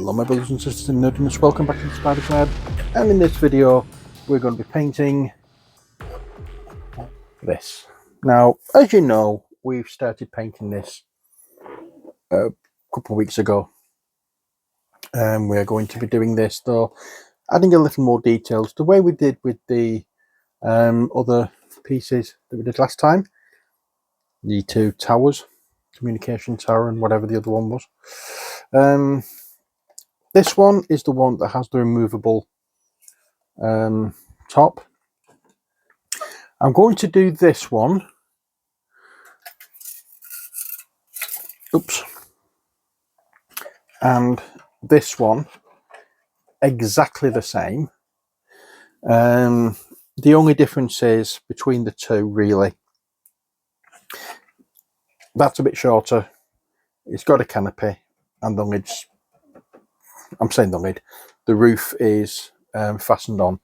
Hello my brothers and sisters in nerdiness, welcome back to the Spider Club, and in this video we're going to be painting this. Now, as you know, we've started painting this a couple of weeks ago, and we're going to be doing this though, adding a little more details, the way we did with the other pieces that we did last time, the two towers, communication tower and whatever the other one was. This one is the one that has the removable top. I'm going to do this one. Oops. And this one exactly the same. The only difference is between the two, really. That's a bit shorter. It's got a canopy, and the lid's, I'm saying the lid, the roof is fastened on,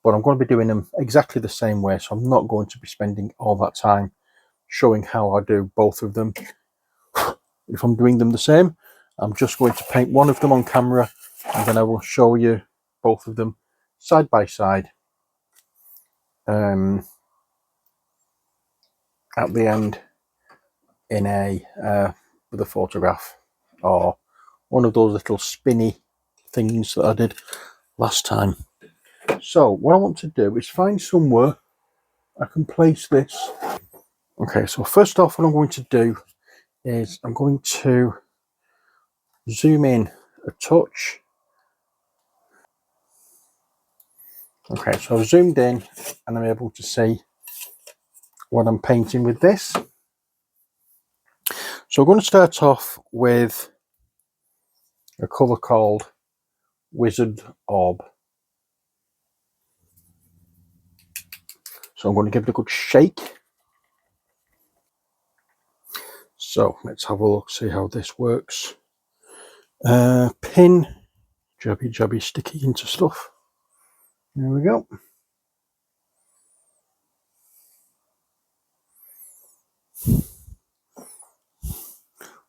but I'm going to be doing them exactly the same way, so I'm not going to be spending all that time showing how I do both of them. If I'm doing them the same, I'm just going to paint one of them on camera, and then I will show you both of them side by side at the end in a with a photograph, or one of those little spinny things that I did last time. So what I want to do is find somewhere I can place this. Okay, so first off, what I'm going to do is I'm going to zoom in a touch. Okay, so I've zoomed in and I'm able to see what I'm painting with this. So I'm going to start off with a colour called Wizard Orb. So I'm going to give it a good shake. So let's have a look, see how this works. Pin, jabby sticky into stuff. There we go.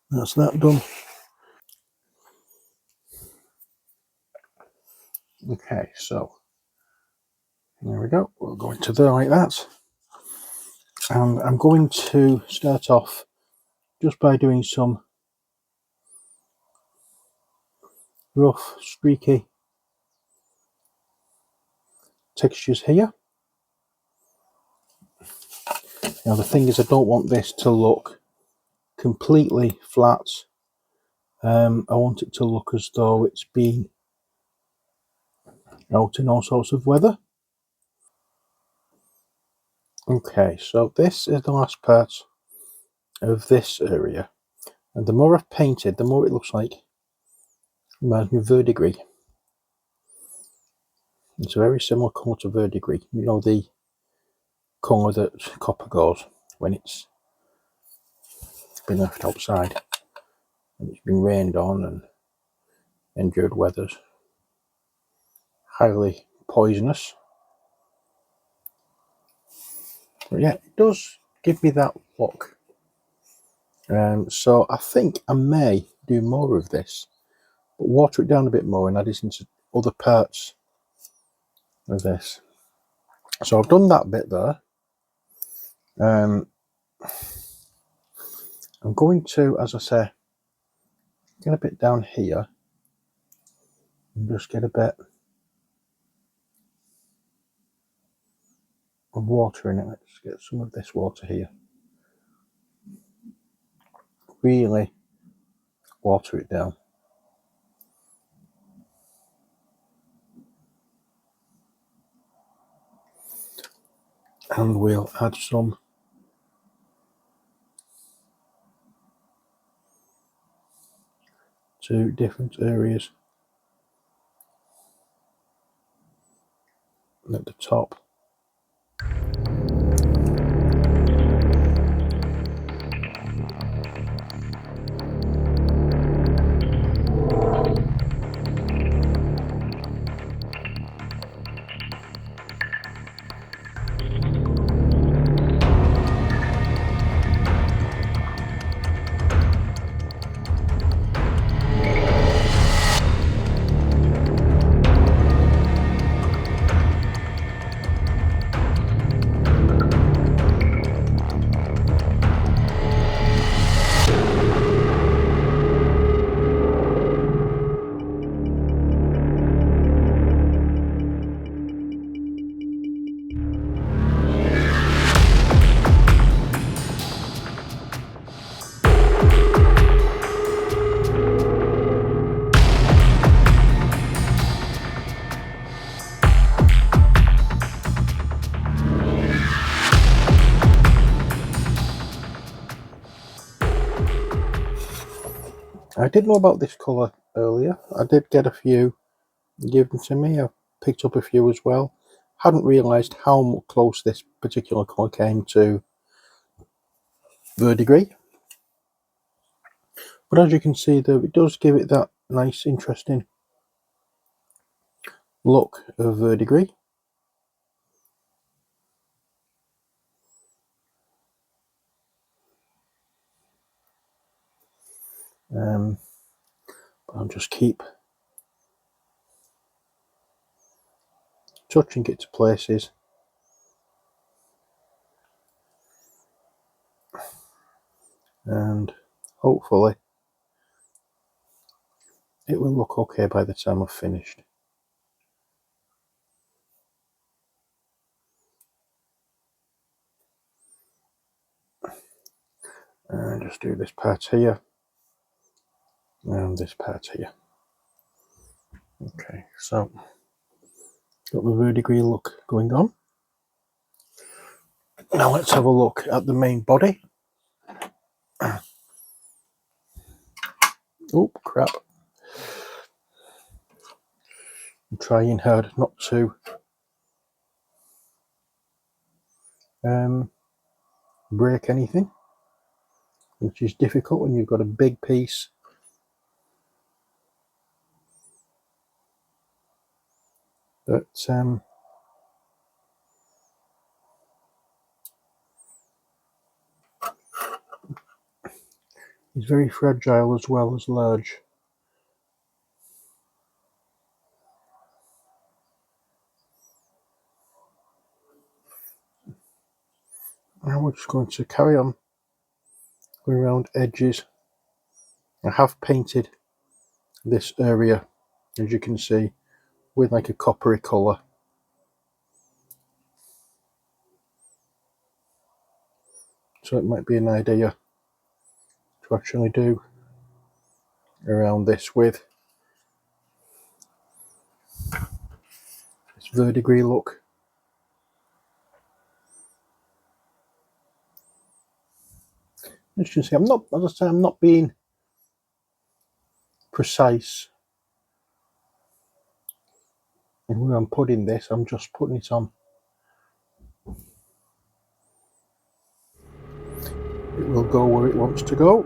That's that done. Okay, so there we go. We'll go into there like that. And I'm going to start off just by doing some rough, streaky textures here. Now the thing is, I don't want this to look completely flat. I want it to look as though it's been out in all sorts of weather. Okay, so this is the last part of this area, and the more I've painted, the more it looks like, reminds me of verdigris. It's a very similar colour to verdigris. You know, the colour that copper goes when it's been left outside and it's been rained on and endured weathers. Highly poisonous. But yeah, it does give me that look. So I think I may do more of this, but water it down a bit more and add it into other parts of this. So I've done that bit there. I'm going to, as I say, get a bit down here and just get a bit of water in it. Let's get some of this water here. Really water it down. And we'll add some to different areas at the top. I didn't know about this colour earlier. I did get a few given to me. I picked up a few as well. Hadn't realised how close this particular colour came to verdigris. But as you can see, though, it does give it that nice, interesting look of verdigris. I'll just keep touching it to places. And hopefully it will look okay by the time I've finished. And just do this part here and this part here. Okay, so got the verdigris look going on. Now let's have a look at the main body. Oh crap. I'm trying hard not to break anything, which is difficult when you've got a big piece. But it's very fragile as well as large. Now we're just going to carry on going around edges. I have painted this area, as you can see, with like a coppery colour. So it might be an idea to actually do around this with this verdigris look. As you can see, I'm not, as I say, I'm not being precise in where I'm putting this. I'm just putting it on. It will go where it wants to go.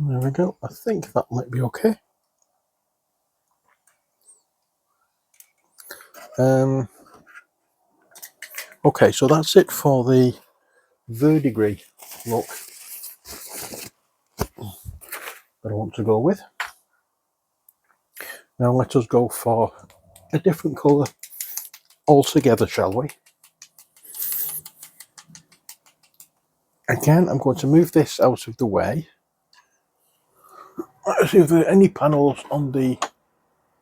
There we go. I think that might be okay. Okay, so that's it for the verdigris look that I want to go with. Now let us go for a different colour altogether, shall we? Again, I'm going to move this out of the way. Let's see if there are any panels on the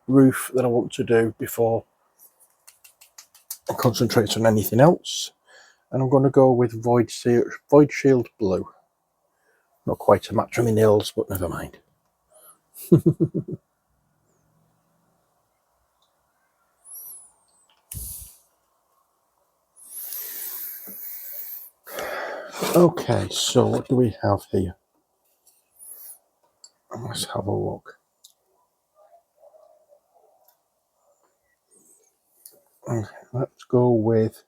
roof that I want to do before I concentrate on anything else. And I'm going to go with Void Shield Blue. Not quite a match for my nails, but never mind. Okay, so what do we have here? Let's have a look. Let's go with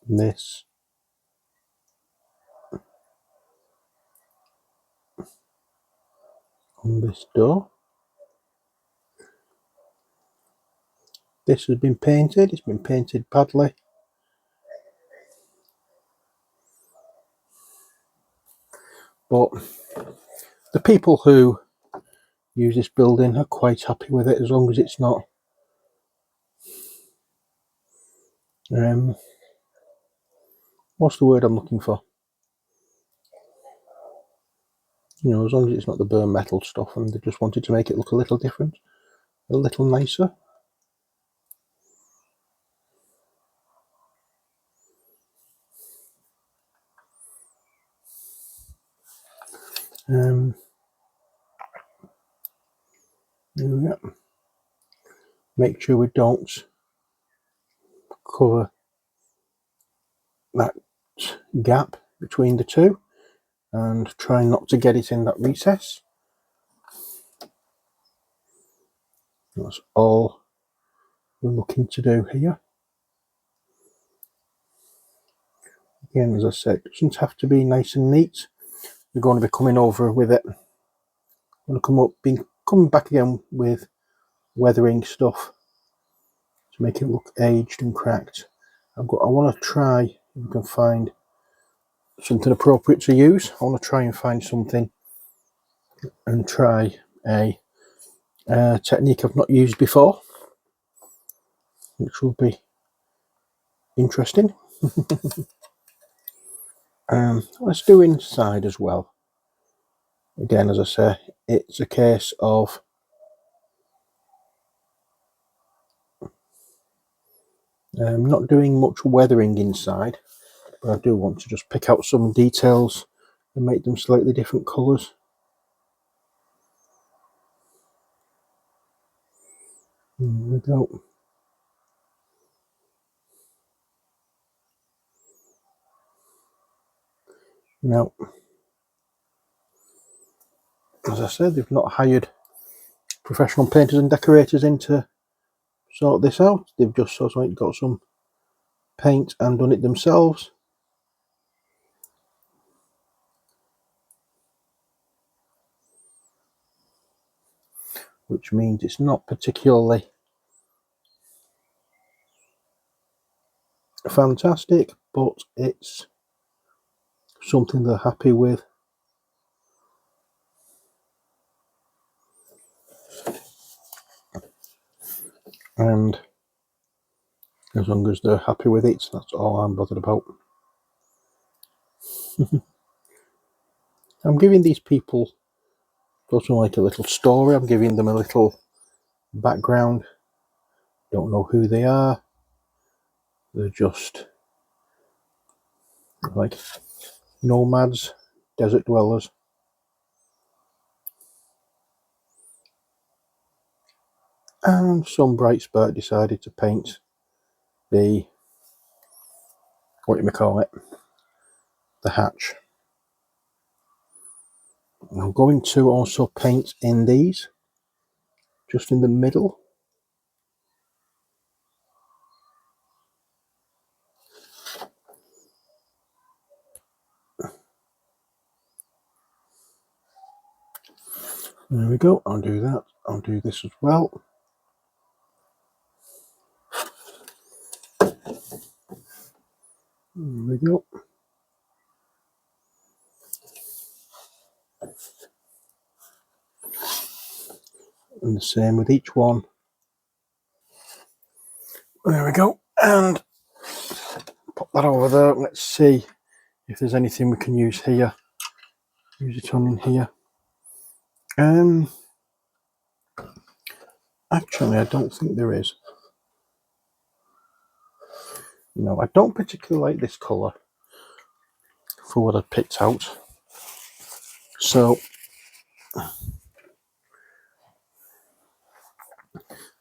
this on this door. This has been painted. It's been painted badly. But the people who use this building are quite happy with it, as long as it's not what's the word I'm looking for? You know, as long as it's not the burnt metal stuff, and they just wanted to make it look a little different, a little nicer. There we go. Make sure we don't cover that gap between the two, and try not to get it in that recess. That's all we're looking to do here. Again, as I said, it doesn't have to be nice and neat. We're going to be coming over with it. I'm going to be coming back again with weathering stuff to make it look aged and cracked. I want to try if we can find something appropriate to use. I want to try and find something and try a technique I've not used before, which will be interesting. Let's do inside as well. Again, as I say, it's a case of not doing much weathering inside, but I do want to just pick out some details and make them slightly different colours. There we go. Now, as I said, they've not hired professional painters and decorators in to sort this out. They've just sort of got some paint and done it themselves. Which means it's not particularly fantastic, but it's something they're happy with. And as long as they're happy with it, that's all I'm bothered about. I'm giving these people sort of like a little story. I'm giving them a little background. Don't know who they are. They're just like nomads, desert dwellers. And some bright spark decided to paint the, what do you call it, the hatch. I'm going to also paint in these, just in the middle. There we go, I'll do that. I'll do this as well. There we go. And the same with each one. There we go. And pop that over there. Let's see if there's anything we can use here. Use it on in here. Actually, I don't think there is. No, I don't particularly like this colour for what I picked out. So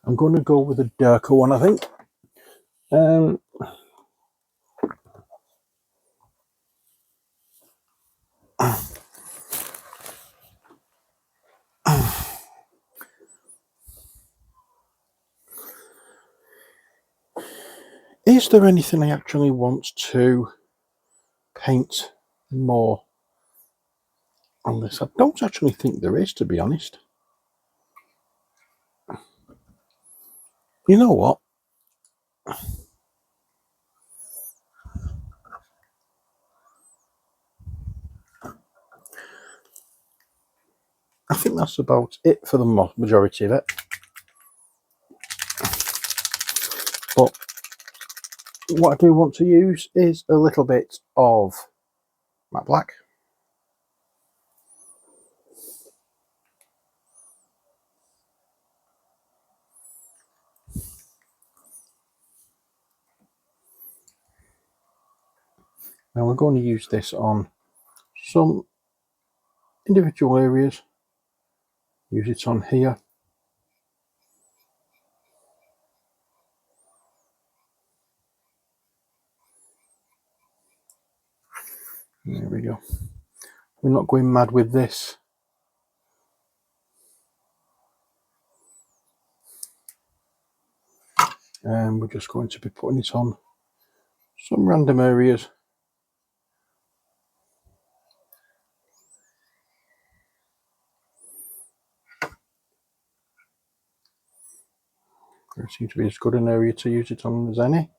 I'm going to go with a darker one, I think. Is there anything I actually want to paint more on this? I don't actually think there is, to be honest. You know what? I think that's about it for the majority of it. But what I do want to use is a little bit of matte black. Now we're going to use this on some individual areas. Use it on here. There we go. We're not going mad with this. And we're just going to be putting it on some random areas. There seems to be as good an area to use it on as any.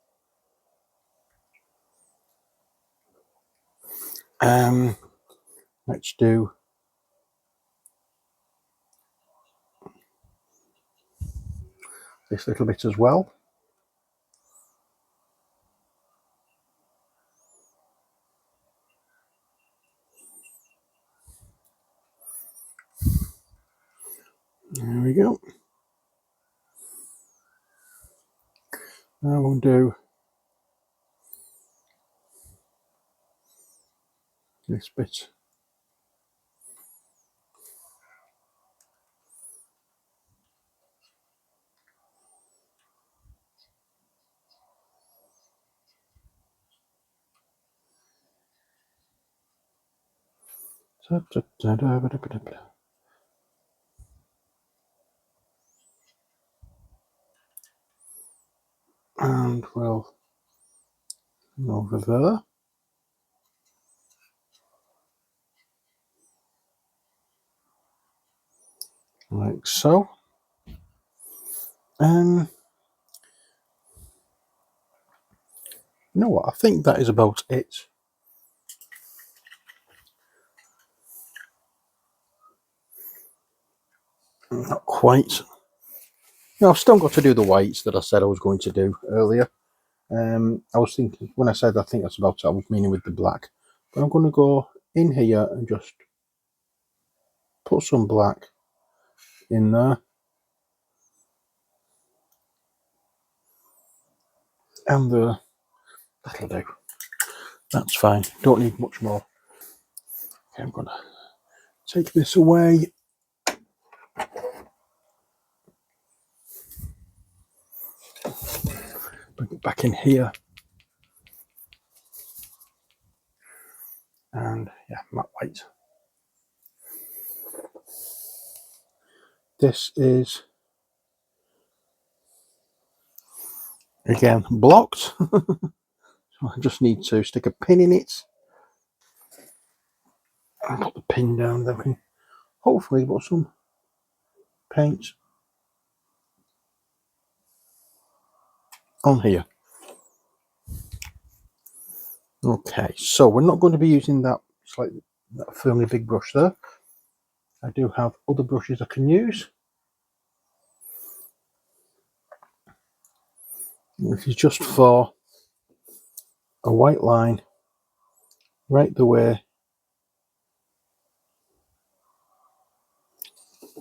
Let's do this little bit as well. There we go. Now we'll do this bit. And we'll go over there. Like so. You know what? I think that is about it. Not quite. No, I've still got to do the whites that I said I was going to do earlier. I was thinking, when I said I think that's about it, I was meaning with the black. But I'm going to go in here and just put some black in there. And that'll do. That's fine. Don't need much more. Okay, I'm going to take this away. Bring it back in here. And yeah, matte white. This is, again, blocked. So I just need to stick a pin in it. And put the pin down. Then we can hopefully put some paint on here. Okay, so we're not going to be using that slightly that firmly big brush there. I do have other brushes I can use. This is just for a white line right the way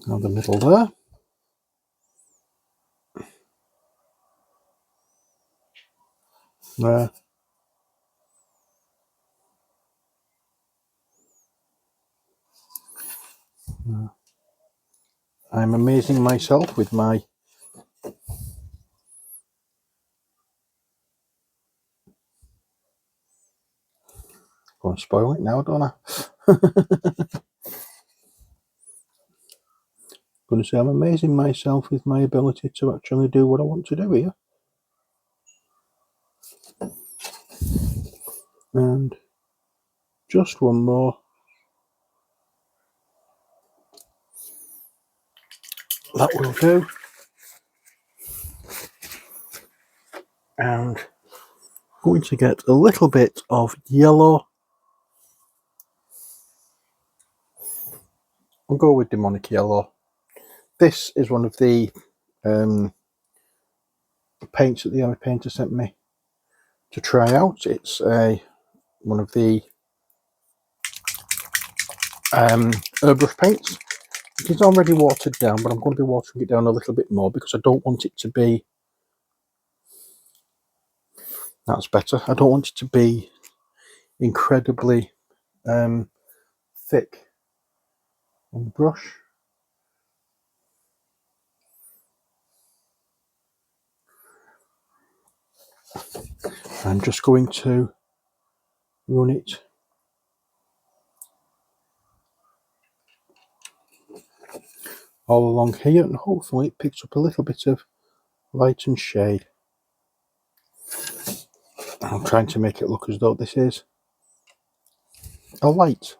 down the middle there. There. I'm amazing myself with my going to spoil it now, don't I? Going to say I'm amazing myself with my ability to actually do what I want to do here. And just one more. That will do. And going to get a little bit of yellow. I'll go with Demonic Yellow. This is one of the paints that the eye painter sent me to try out. It's one of the airbrush paints. It is already watered down, but I'm going to be watering it down a little bit more because I don't want it to be... That's better. I don't want it to be incredibly thick on the brush. I'm just going to run it all along here, and hopefully it picks up a little bit of light and shade. I'm trying to make it look as though this is a light.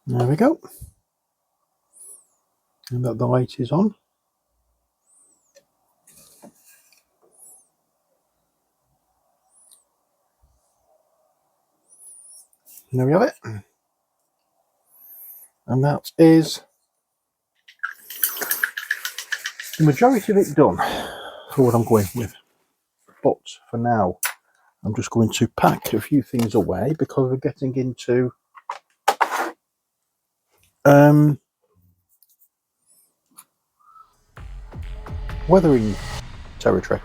There we go. And that the light is on. There we have it. And that is the majority of it done for what I'm going with. But for now, I'm just going to pack a few things away because we're getting into weathering territory.